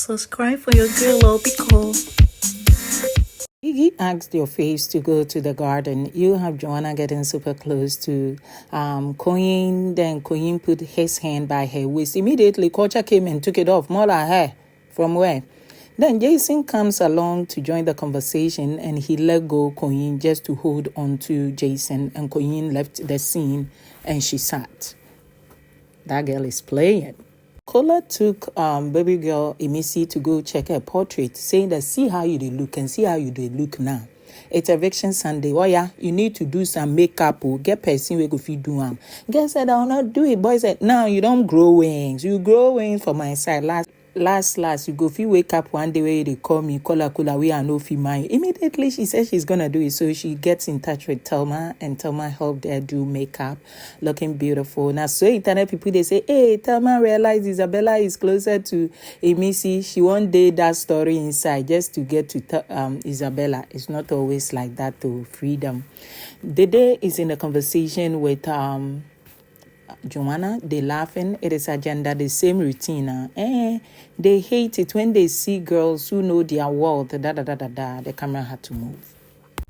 Subscribe for your girl or be cool. He asked your face to go to the garden. You have Joana getting super close to Queen. Then Queen put his hand by her waist. Immediately, Culture came and took it off. More like her. From where? Then Jason comes along to join the conversation and he let go Queen just to hold on to Jason. And Queen left the scene and she sat. That girl is playing. Kola took baby girl Emisi to go check her portrait, saying that see how you look and see how you look now. It's Eviction Sunday. Oh yeah, you need to do some makeup or get person we go feed do Girl said, I'll not do it. Boy said, no, you don't grow wings. You grow wings for my side. Last, you go feel wake up one day where they call me, Kola, we are no fee mine. Immediately she says she's gonna do it. So she gets in touch with Thelma and Thelma helped her do makeup, looking beautiful. Now so internet people they say, hey, Thelma realized Isabella is closer to Emisi. She won't date that story inside just to get to Isabella. It's not always like that to freedom. The day is in a conversation with Joana, they laughing. It is agenda, the same routine. They hate it when they see girls who know their world. The camera had to move.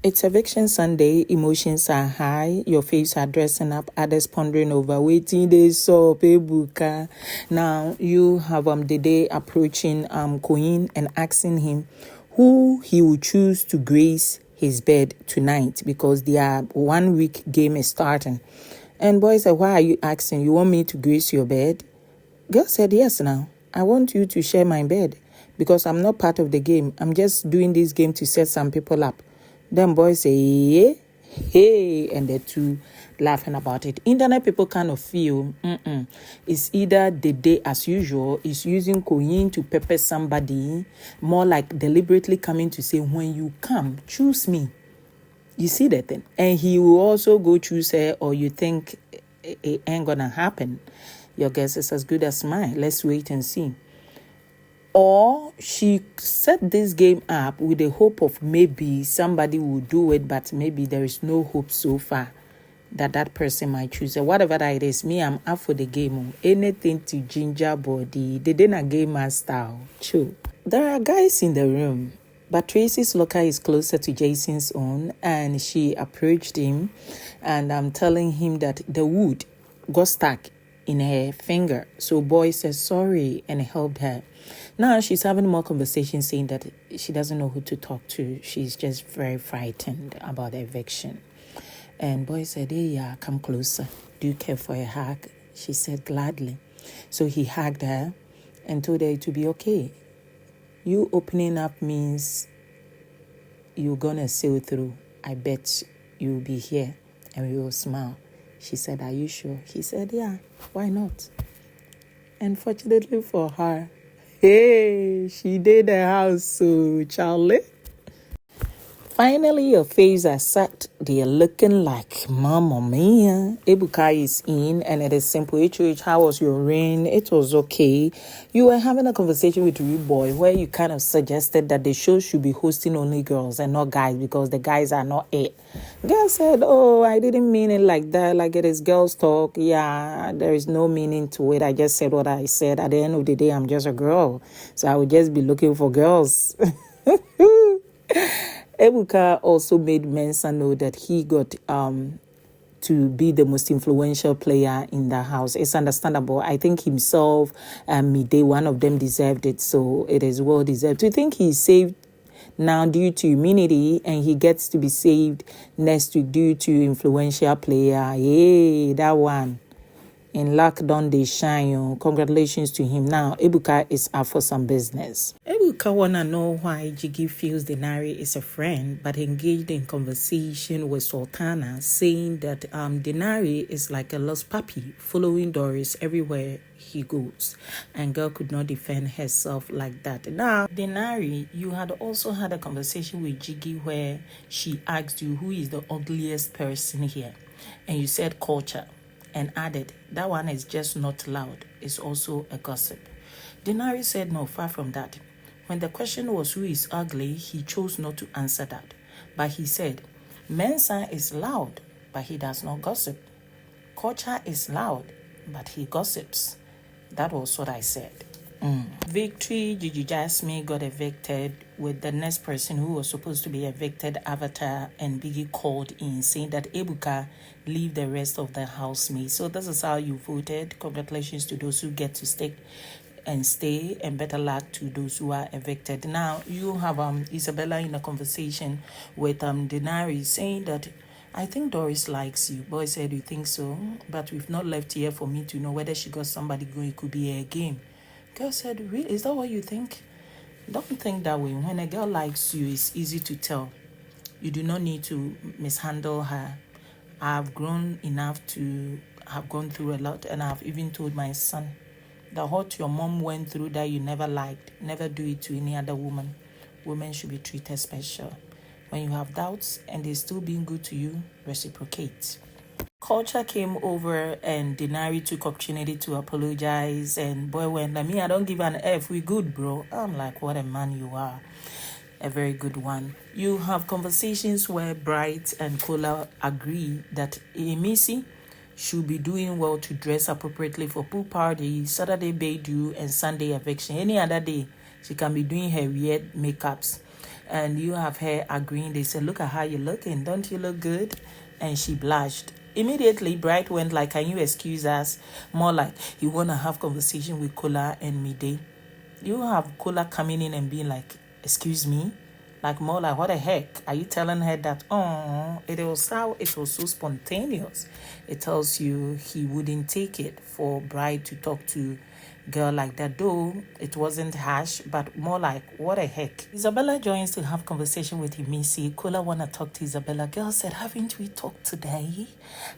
It's Eviction Sunday. Emotions are high. Your face are dressing up. Others pondering over waiting. They saw Pebuka. Now you have the day approaching Queen and asking him who he will choose to grace his bed tonight because their 1 week game is starting. And boy said, why are you asking? You want me to grace your bed? Girl said, yes now. I want you to share my bed because I'm not part of the game. I'm just doing this game to set some people up. Then boy say, yeah, hey, and the two laughing about it. Internet people kind of feel, it's either the day as usual, is using Queen to pepper somebody, more like deliberately coming to say, when you come, choose me. You see that thing? And he will also go choose her, or you think it ain't gonna happen. Your guess is as good as mine. Let's wait and see. Or she set this game up with the hope of maybe somebody will do it, but maybe there is no hope so far that person might choose her. Whatever that it is, me, I'm up for the game. Anything to ginger body. They didn't a game master. True. There are guys in the room. But Tracy's locker is closer to Jason's own, and she approached him, and I'm telling him that the wood got stuck in her finger. So boy says sorry and helped her. Now she's having more conversations, saying that she doesn't know who to talk to. She's just very frightened about the eviction. And boy said, hey, yeah, come closer. Do you care for a hug? She said gladly. So he hugged her and told her to be okay. You opening up means you're gonna sail through. I bet you'll be here and we will smile. She said, are you sure? He said, yeah, why not? And fortunately for her, hey, she did the house, so Charlie. Finally, your face are set. They are looking like Mamma Mia. Ebuka is in, and it is simple. HOH, how was your rain? It was okay. You were having a conversation with Rude Boy where you kind of suggested that the show should be hosting only girls and not guys because the guys are not it. Girl said, oh, I didn't mean it like that. Like it is girls talk. Yeah, there is no meaning to it. I just said what I said. At the end of the day, I'm just a girl. So I would just be looking for girls. Ebuka also made Mensa know that he got to be the most influential player in the house. It's understandable. I think himself and Mide, one of them deserved it, so it is well deserved. Do you think he's saved now due to immunity and he gets to be saved next week due to influential player? Yay, that one. In luck, don't they shine? Congratulations to him. Now, Ebuka is up for some business. Ebuka wanna know why Jiggy feels Denari is a friend, but engaged in conversation with Sultana, saying that Denari is like a lost puppy, following Doris everywhere he goes. And girl could not defend herself like that. Now, Denari, you had also had a conversation with Jiggy where she asked you who is the ugliest person here, and you said Culture. And added, that one is just not loud. It's also a gossip. Denari said no, far from that. When the question was who is ugly, he chose not to answer that. But he said, Mensan is loud, but he does not gossip. Culture is loud, but he gossips. That was what I said. Victory, Gigi Jasmine got evicted with the next person who was supposed to be evicted, Avatar, and Biggie called in saying that Ebuka leave the rest of the housemates. So this is how you voted. Congratulations to those who get to stick and stay, and better luck to those who are evicted. Now you have Isabella in a conversation with Denari saying that I think Doris likes you. Boy said, you think so? But we've not left here for me to know whether she got somebody going. It could be a game. Girl said, really? Is that what you think? Don't think that way. When a girl likes you, it's easy to tell. You do not need to mishandle her. I've grown enough to have gone through a lot, and I've even told my son that what your mom went through that you never liked, never do it to any other woman. Women should be treated special. When you have doubts and they're still being good to you, reciprocate. Culture came over and Denari took opportunity to apologize, and boy went, I don't give an F, we good, bro. I'm like, what a man you are. A very good one. You have conversations where Bright and Kola agree that Emisi should be doing well to dress appropriately for pool party, Saturday Baidu, and Sunday eviction. Any other day, she can be doing her weird makeups. And you have her agreeing. They said, look at how you're looking. Don't you look good? And she blushed. Immediately, Bright went like, can you excuse us? More like, you want to have conversation with Kola and Mide. You have Kola coming in and being like, excuse me? Like more like, what the heck? Are you telling her that, it was so spontaneous. It tells you he wouldn't take it for Bright to talk to girl like that, though it wasn't harsh, but more like, what the heck? Isabella joins to have conversation with Emisi. Kola wanna talk to Isabella. Girl said, haven't we talked today?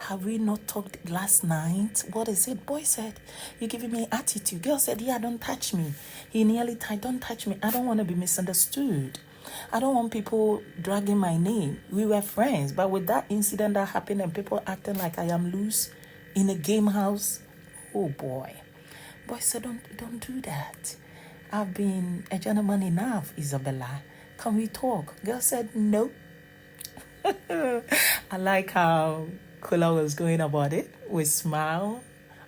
Have we not talked last night? What is it? Boy said, you're giving me attitude. Girl said, yeah, don't touch me. He nearly tied, don't touch me. I don't want to be misunderstood. I don't want people dragging my name. We were friends, but with that incident that happened and people acting like I am loose in a game house, oh boy. Boy said, don't do that. I've been a gentleman enough, Isabella. Can we talk? Girl said, nope. I like how Kola was going about it with smile.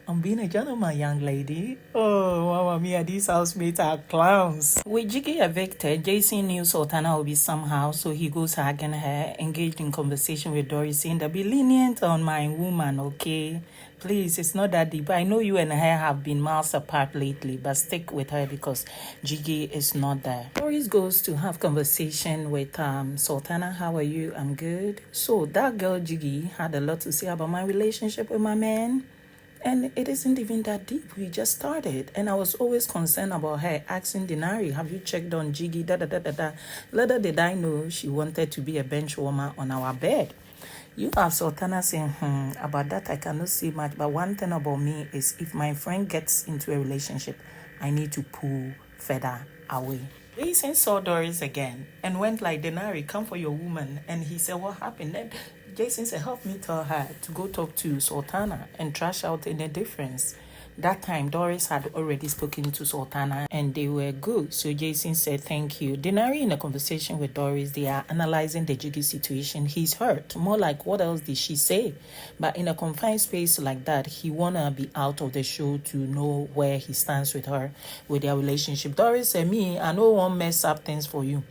I'm being a gentleman, young lady. Oh, Mama Mia, these housemates are clowns. With Jiggy evicted, Jason knew Sultana will be somehow, so he goes hugging her, engaged in conversation with Doris, saying that be lenient on my woman, okay? Please, it's not that deep. I know you and her have been miles apart lately, but stick with her because Jiggy is not there. Doris goes to have conversation with Sultana. How are you? I'm good. So that girl Jiggy had a lot to say about my relationship with my man. And it isn't even that deep. We just started. And I was always concerned about her, asking Denari, have you checked on Jiggy? Little did I know she wanted to be a bench warmer on our bed. You have Sultana saying, about that I cannot say much. But one thing about me is if my friend gets into a relationship, I need to pull further away. Jason saw Doris again and went like, Denari, come for your woman. And he said, what happened? Then Jason said, help me tell her to go talk to Sultana and trash out any difference. That time, Doris had already spoken to Sultana and they were good. So Jason said, thank you. Denari, in a conversation with Doris, they are analyzing the Jiggy situation. He's hurt. More like, what else did she say? But in a confined space like that, he want to be out of the show to know where he stands with her, with their relationship. Doris said, me, I don't want to mess up things for you.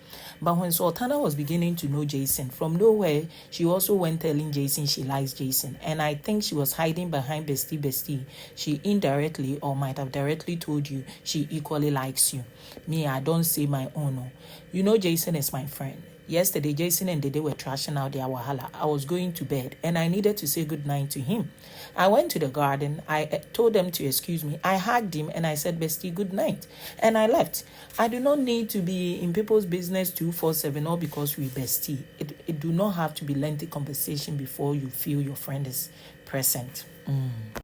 But when Sultana was beginning to know Jason, from nowhere, she also went telling Jason she likes Jason. And I think she was hiding behind bestie. She indirectly or might have directly told you she equally likes you. Me, I don't say my own. No. You know Jason is my friend. Yesterday, Jason and Dede were trashing out their wahala. I was going to bed and I needed to say goodnight to him. I went to the garden. I told them to excuse me. I hugged him and I said, bestie, good night. And I left. I do not need to be in people's business 247 or because we bestie. It do not have to be lengthy conversation before you feel your friend is present.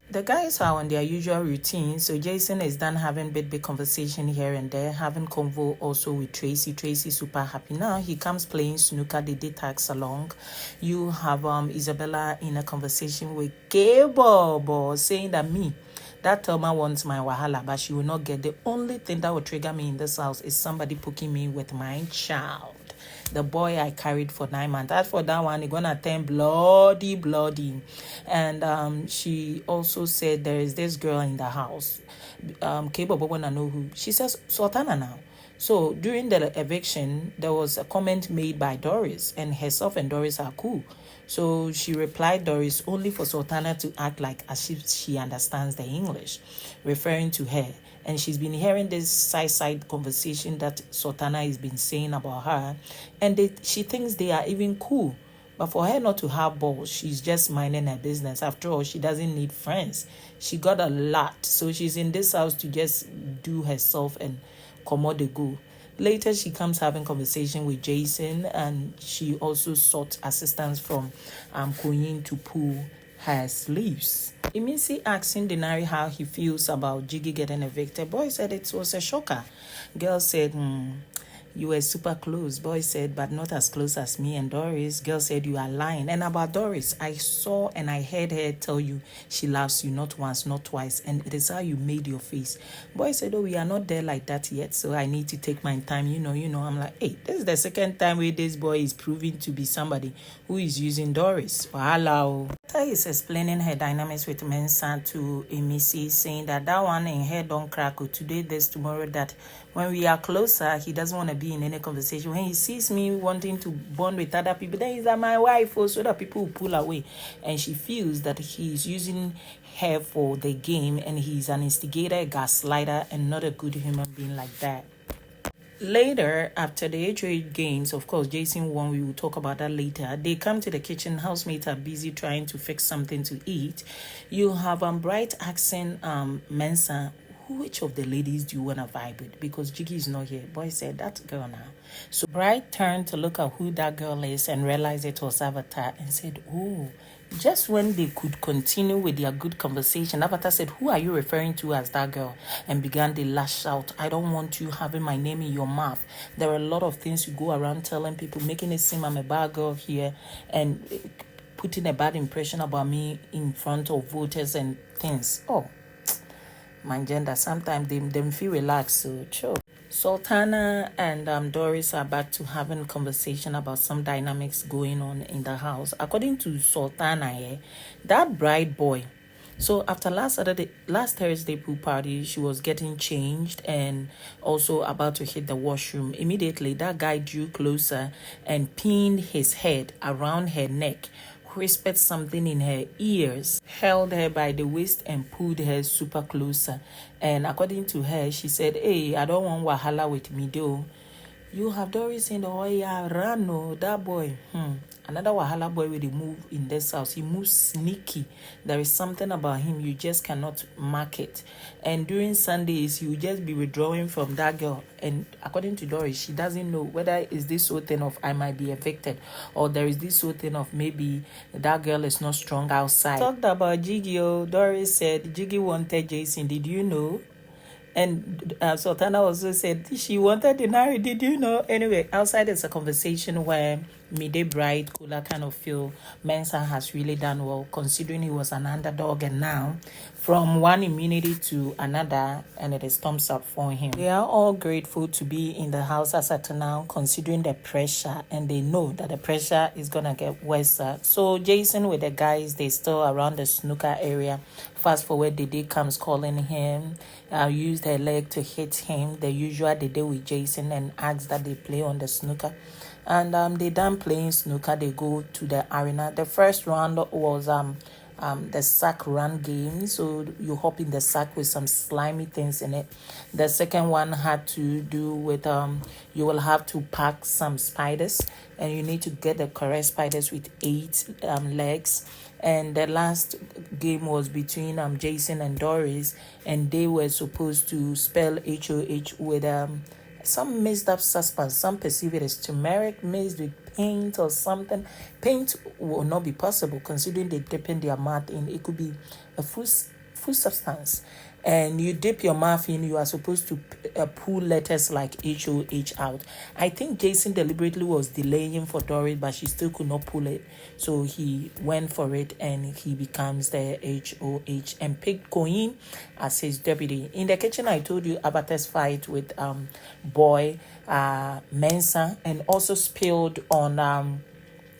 The guys are on their usual routine, so Jason is done having big conversation here and there, having convo also with Tracy. Tracy super happy now. He comes playing snooker. They did tags along. You have Isabella in a conversation with K-Bobo saying that that Thelma wants my wahala, but she will not get. The only thing that will trigger me in this house is somebody poking me with my child. the boy I carried for 9 months. As for that one, it's gonna turn bloody. And she also said there is this girl in the house. Kebo wanna know who. She says Sultana now. So during the eviction, there was a comment made by Doris, and herself and Doris are cool. So she replied Doris only for Sultana to act like as if she understands the English, referring to her. And she's been hearing this side conversation that Sultana has been saying about her, and she thinks they are even cool. But for her not to have balls, she's just minding her business. After all, she doesn't need friends. She got a lot. So she's in this house to just do herself and commode the go. Later, she comes having conversation with Jason, and she also sought assistance from Queen to pull her sleeves. Immediately asking Denari how he feels about Jiggy getting evicted. Boy said it was a shocker. Girl said, you were super close. Boy said, but not as close as me and Doris. Girl said, you are lying. And about Doris, I saw and I heard her tell you she loves you not once, not twice. And it is how you made your face. Boy said, oh, we are not there like that yet. So I need to take my time. You know. I'm like, hey, this is the second time where this boy is proving to be somebody who is using Doris. Hello. Taya is explaining her dynamics with Mensan to Emisi, saying that one in her don't crack today, this, tomorrow, that when we are closer, he doesn't want to be in any conversation. When he sees me wanting to bond with other people, then he's like my wife, so that people will pull away. And she feels that he's using her for the game, and he's an instigator, a gaslighter, and not a good human being like that. Later, after the HOH games, of course, Jason won. We will talk about that later. They come to the kitchen. Housemates are busy trying to fix something to eat. You have Bright asking Mensah, which of the ladies do you want to vibe with? Because Jiggy is not here. Boy said, that girl now. So Bright turned to look at who that girl is and realized it was Avatar and said, oh. Just when they could continue with their good conversation, Avatar said, who are you referring to as that girl? And began to lash out, I don't want you having my name in your mouth. There are a lot of things you go around telling people, making it seem I'm a bad girl here and putting a bad impression about me in front of voters and things. Oh, my gender, sometimes they feel relaxed, so chill. Sultana and Doris are back to having a conversation about some dynamics going on in the house. According to Sultana, that bride boy. So after last Thursday pool party, she was getting changed and also about to hit the washroom. Immediately, that guy drew closer and pinned his head around her neck, whispered something in her ears, held her by the waist and pulled her super closer. And according to her, she said, hey, I don't want wahala with Mide. You have Doris in the Oya Rano, that boy. Another wahala boy with the move in this house. He moves sneaky. There is something about him you just cannot mark it. And during Sundays, he will just be withdrawing from that girl. And according to Doris, she doesn't know whether is this sort thing of I might be affected, or there is this sort thing of maybe that girl is not strong outside. Talked about Jiggy. Doris said Jiggy wanted Jason. Did you know? And Sultana also said she wanted Denari. Did you know? Anyway, outside it's a conversation where Mide Bright could kind of feel Mensah has really done well, considering he was an underdog, and now from one immunity to another, and it is thumbs up for him. They are all grateful to be in the house as at now, considering the pressure, and they know that the pressure is gonna get worse. So Jason with the guys, they still around the snooker area. Fast forward, the day comes calling him. Used her leg to hit him, the usual they did with Jason, and asked that they play on the snooker. And they done playing snooker, they go to the arena. The first round was the sack run game, so you hop in the sack with some slimy things in it. The second one had to do with you will have to pack some spiders, and you need to get the correct spiders with 8 legs. And the last game was between Jason and Doris, and they were supposed to spell HOH with some mixed up substance. Some perceive it as turmeric mixed with paint or something. Paint will not be possible considering they dip in their mouth in. It could be a food substance. And you dip your mouth in, you are supposed to pull letters like HOH out. I think Jason deliberately was delaying for Doris, but she still could not pull it. So he went for it, and he becomes the HOH and picked Cohen as his deputy. In the kitchen, I told you Abate's fight with Boy. Mensa, and also spilled on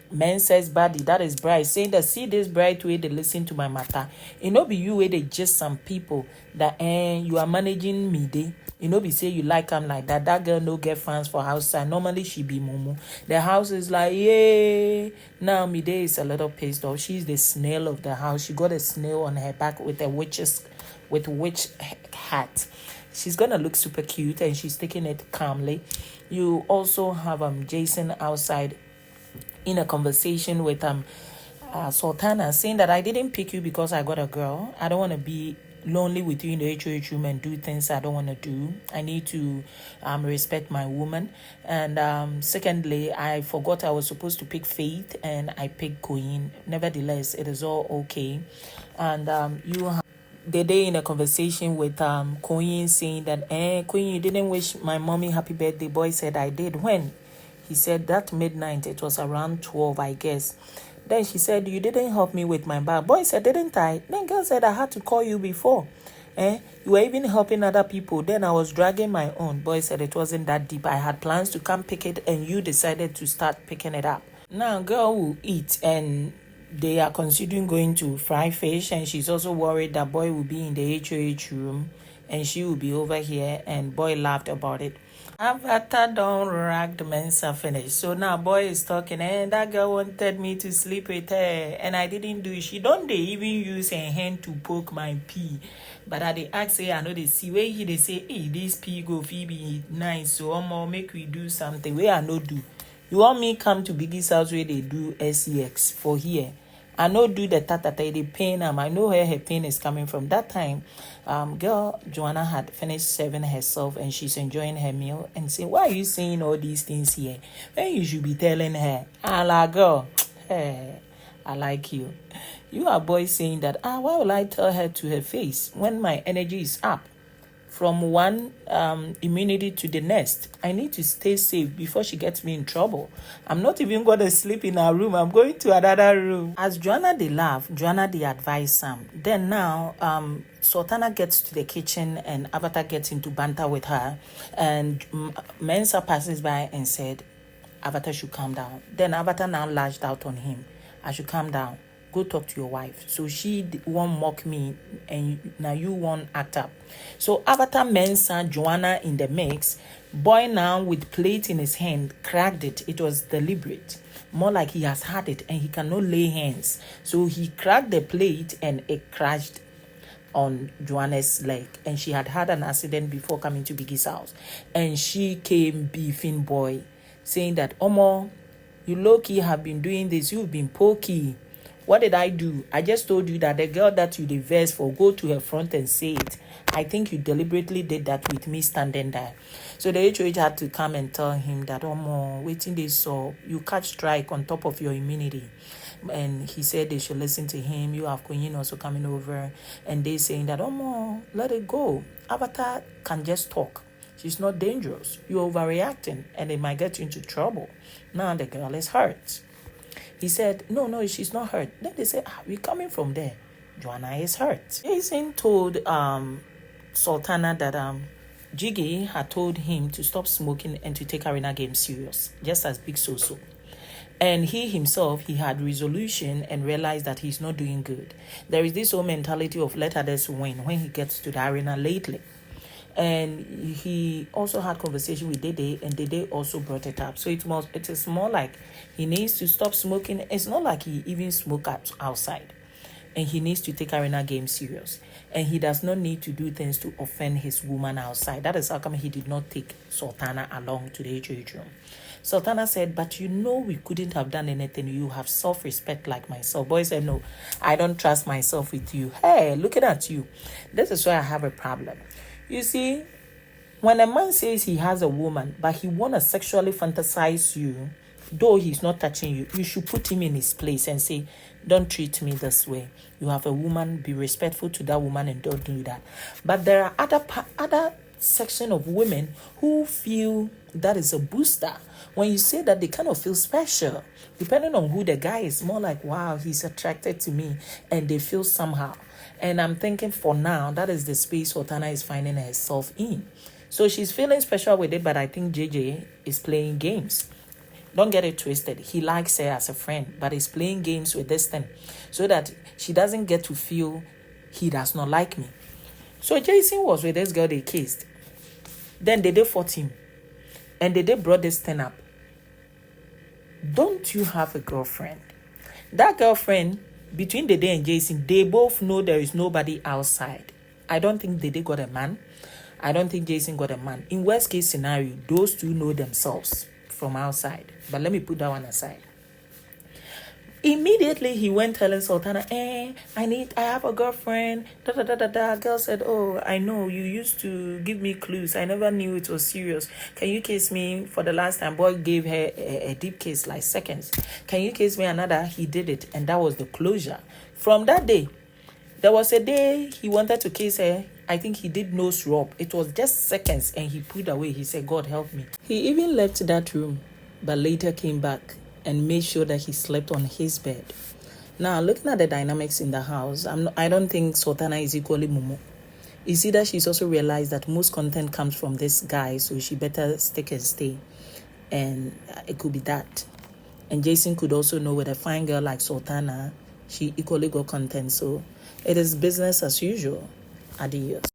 Mensah's body, that is bride, saying that see this bride way they listen to my matter. It no be you way they just some people that you are managing Mide. You know be say you like them like that. That girl no get fans for outside. Normally she be mumu. The house is like yay. Now Mide is a little pissed off. She's the snail of the house. She got a snail on her back with a witch hat. She's gonna look super cute and she's taking it calmly. You also have Jason outside in a conversation with Sultana, saying that I didn't pick you because I got a girl. I don't want to be lonely with you in the HOH room and do things I don't want to do. I need to respect my woman. And secondly, I forgot I was supposed to pick Faith and I picked Queen. Nevertheless, it is all okay. And you have the day in a conversation with Queen saying that, Queen, you didn't wish my mommy happy birthday. Boy said I did. When? He said that midnight, it was around 12, I guess. Then she said, you didn't help me with my bag. Boy said, didn't I? Then girl said, I had to call you before. You were even helping other people. Then I was dragging my own. Boy said it wasn't that deep. I had plans to come pick it and you decided to start picking it up. Now girl will eat and they are considering going to fry fish, and she's also worried that boy will be in the HOH room and she will be over here, and boy laughed about it. Avatar don't rag the Mensah finish. So now boy is talking, and that girl wanted me to sleep with her and I didn't do it. She don't they even use her hand to poke my pee. But at the ask say I know they see where they say, hey, this pee go Phoebe nice, so more make we do something where I no do. You want me come to Biggie's house where they do SEX for here? I know do the tatata, the pain. I know where her pain is coming from. That time, girl Joana had finished serving herself and she's enjoying her meal and saying, why are you saying all these things here? When you should be telling her, like girl, hey, I like you. You are boys saying that, why will I tell her to her face when my energy is up? From one immunity to the next. I need to stay safe before she gets me in trouble. I'm not even going to sleep in her room. I'm going to another room. As Joana they laugh, Joana they advise Sam. Then now, Sultana gets to the kitchen and Avatar gets into banter with her. And Mensah passes by and said, Avatar should calm down. Then Avatar now lashed out on him. I should calm down. Go talk to your wife. So she won't mock me and now you won't act up. So Avatar, Mensan, Joana in the mix. Boy now with plate in his hand cracked it. It was deliberate. More like he has had it and he cannot lay hands. So he cracked the plate and it crashed on Joanna's leg. And she had had an accident before coming to Biggie's house. And she came beefing boy, saying that, Omo, you low-key have been doing this. You've been pokey. What did I do? I just told you that the girl that you diverse for, go to her front and say it. I think you deliberately did that with me standing there. So the HOH had to come and tell him that, waiting they saw, you catch strike on top of your immunity. And he said they should listen to him. You have Queen also coming over. And they saying that, let it go. Avatar can just talk. She's not dangerous. You're overreacting and it might get you into trouble. Now the girl is hurt. He said, no, she's not hurt. Then they said, we're coming from there. Joana is hurt. Jason told Sultana that Jiggy had told him to stop smoking and to take arena games serious, just as Big So-So. And he himself, he had resolution and realized that he's not doing good. There is this whole mentality of let others win when he gets to the arena lately. And he also had conversation with Dede, and Dede also brought it up. So it is more like he needs to stop smoking. It's not like he even smoked outside. And he needs to take arena games serious. And he does not need to do things to offend his woman outside. That is how come he did not take Sultana along to the HOH room. Sultana said, but we couldn't have done anything. You have self-respect like myself. Boy said, no, I don't trust myself with you. Hey, looking at you. This is why I have a problem. You see, when a man says he has a woman, but he want to sexually fantasize you, though he's not touching you, you should put him in his place and say, don't treat me this way. You have a woman, be respectful to that woman and don't do that. But there are other section of women who feel that is a booster. When you say that, they kind of feel special. Depending on who the guy is, more like, wow, he's attracted to me, and they feel somehow. And I'm thinking for now, that is the space Sultana is finding herself in. So she's feeling special with it, but I think JJ is playing games. Don't get it twisted. He likes her as a friend, but he's playing games with this thing so that she doesn't get to feel he does not like me. So Jason was with this girl they kissed. Then they did fought him. And they brought this thing up. Don't you have a girlfriend? That girlfriend, between Dede and Jason, they both know there is nobody outside. I don't think Dede got a man. I don't think Jason got a man. In worst case scenario, those two know themselves from outside. But let me put that one aside. Immediately he went telling Sultana, I have a girlfriend. Girl said, oh, I know, you used to give me clues. I never knew it was serious. Can you kiss me for the last time? Boy gave her a deep kiss, like seconds. Can you kiss me another? He did it. And that was the closure. From that day, there was a day he wanted to kiss her. I think he did nose rub. It was just seconds and he pulled away. He said, God help me. He even left that room, but later came back and made sure that he slept on his bed. Now, looking at the dynamics in the house, I don't think Sultana is equally mumu. It's either she's also realized that most content comes from this guy, so she better stick and stay. And it could be that. And Jason could also know with a fine girl like Sultana, she equally got content. So it is business as usual. Adios.